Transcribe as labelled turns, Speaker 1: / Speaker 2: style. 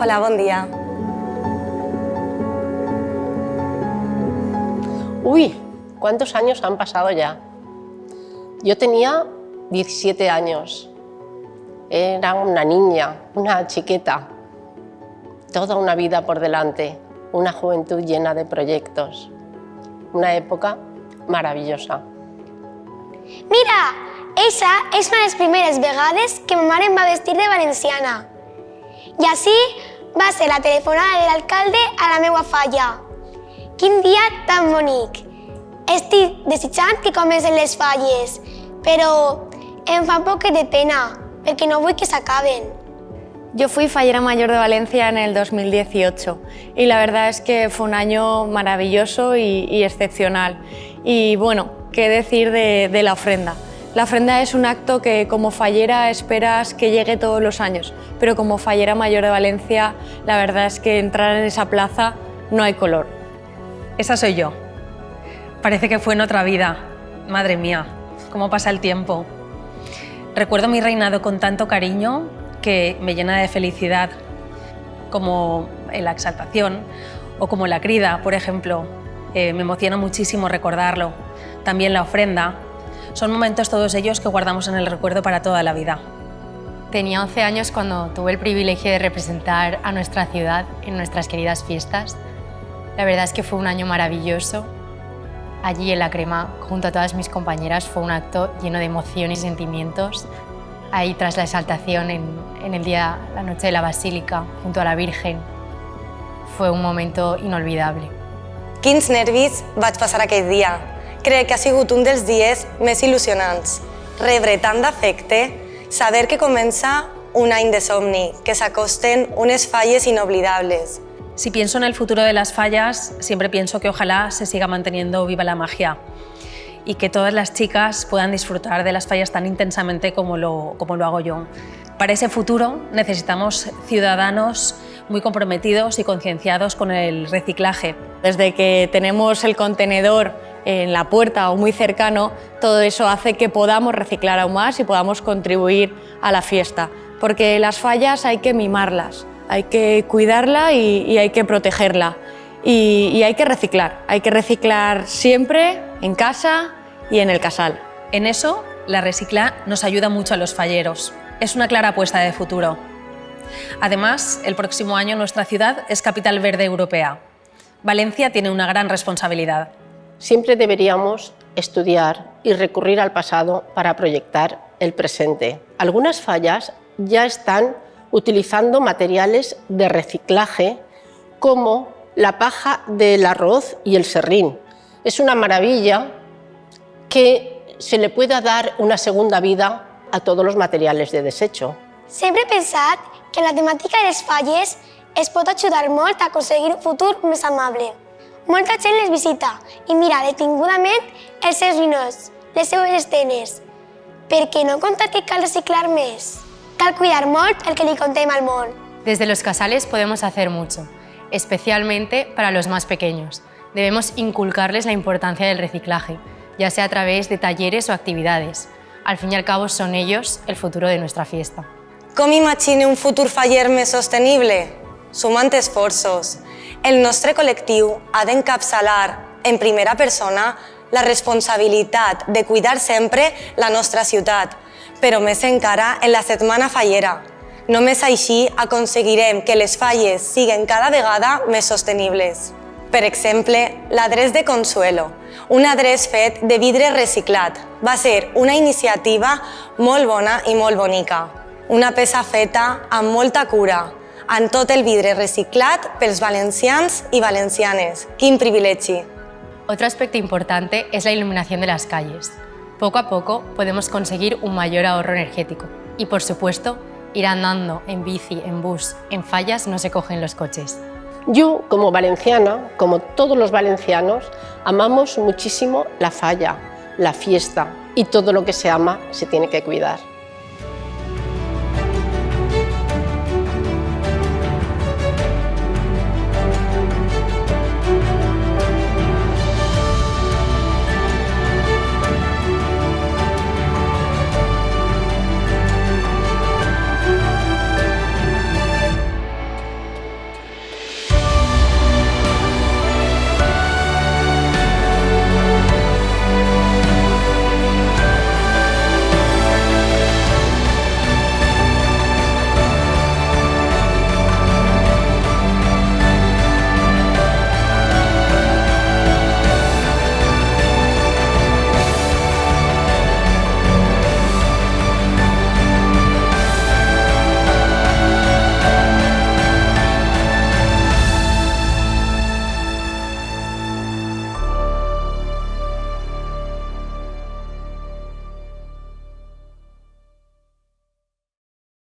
Speaker 1: Hola, buen día.
Speaker 2: Uy, ¿cuántos años han pasado ya? Yo tenía 17 años. Era una niña, una chiqueta. Toda una vida por delante, una juventud llena de proyectos. Una época maravillosa.
Speaker 3: Mira, esa és una de les primeres vegades que ma mare em va vestir de valenciana. I així va ser la telefonada de l'alcalde a la meua falla. Quin dia tan bonic! Estic desitjant que comencen les falles, però em fa un poquet de pena, perquè no vull que s'acaben.
Speaker 4: Yo fui fallera mayor de Valencia en el 2018 y la verdad es que fue un año maravilloso y excepcional. Y bueno, qué decir de la ofrenda. La ofrenda es un acto que como fallera esperas que llegue todos los años, pero como fallera mayor de Valencia la verdad es que entrar en esa plaza no hay color.
Speaker 5: Esa soy yo. Parece que fue en otra vida. Madre mía, cómo pasa el tiempo. Recuerdo mi reinado con tanto cariño que me llena de felicidad, como en la exaltación o como la crida, por ejemplo. Me emociona muchísimo recordarlo. También la ofrenda. Son momentos todos ellos que guardamos en el recuerdo para toda la vida.
Speaker 6: Tenía 11 años cuando tuve el privilegio de representar a nuestra ciudad en nuestras queridas fiestas. La verdad es que fue un año maravilloso. Allí en La Crema, junto a todas mis compañeras, fue un acto lleno de emociones y sentimientos. Ahí, tras la exaltación, en el día, la noche de la Basílica, junto a la Virgen, fue un momento inolvidable.
Speaker 1: Quins nervis vaig passar aquell dia. Crec que ha sigut un dels dies més il·lusionants. Rebre tant d'afecte, saber que comença un any de somni, que s'acosten unes falles inoblidables.
Speaker 5: Si pienso en el futuro de las fallas, siempre pienso que ojalá se siga manteniendo viva la magia y que todas las chicas puedan disfrutar de las fallas tan intensamente como lo hago yo. Para ese futuro necesitamos ciudadanos muy comprometidos y concienciados con el reciclaje.
Speaker 4: Desde que tenemos el contenedor en la puerta o muy cercano, todo eso hace que podamos reciclar aún más y podamos contribuir a la fiesta. Porque las fallas hay que mimarlas, hay que cuidarla y hay que protegerla. Y hay que reciclar siempre en casa y en el casal.
Speaker 5: En eso, la Recicla nos ayuda mucho a los falleros. Es una clara apuesta de futuro. Además, el próximo año nuestra ciudad es capital verde europea. Valencia tiene una gran responsabilidad.
Speaker 2: Siempre deberíamos estudiar y recurrir al pasado para proyectar el presente. Algunas fallas ya están utilizando materiales de reciclaje como la paja del arroz y el serrín. Es una maravilla que se le pueda dar una segunda vida a todos los materiales de desecho.
Speaker 3: Sempre he pensat que en la temàtica de les falles es pot ajudar molt a aconseguir un futur més amable. Molta gent les visita i mira detingudament els seus ruïnons, les seues escenes. Per què no contar que cal reciclar més? Cal cuidar molt el que li contem al món.
Speaker 6: Desde los casales podemos hacer mucho, especialmente para los más pequeños. Debemos inculcarles la importancia del reciclaje, ya sea a través de talleres o actividades. Al fin y al cabo son ellos el futuro de nuestra fiesta.
Speaker 1: Com imagina un futur faller més sostenible? Sumant esforços. El nostre col·lectiu ha d'encapçalar en primera persona la responsabilitat de cuidar sempre la nostra ciutat, però més encara en la setmana fallera. Només així aconseguirem que les falles siguin cada vegada més sostenibles. Per exemple, l'adreç de Consuelo, un adreç fet de vidre reciclat. Va ser una iniciativa molt bona i molt bonica. Una peça feta amb molta cura, amb tot el vidre reciclat pels valencians i valencianes. Quin privilegi!
Speaker 6: Otro aspecto importante es la iluminación de las calles. Poco a poco podemos conseguir un mayor ahorro energético y, por supuesto, ir andando, en bici, en bus, en fallas no se cogen los coches.
Speaker 2: Yo, como valenciana, como todos los valencianos, amamos muchísimo la falla, la fiesta y todo lo que se ama se tiene que cuidar.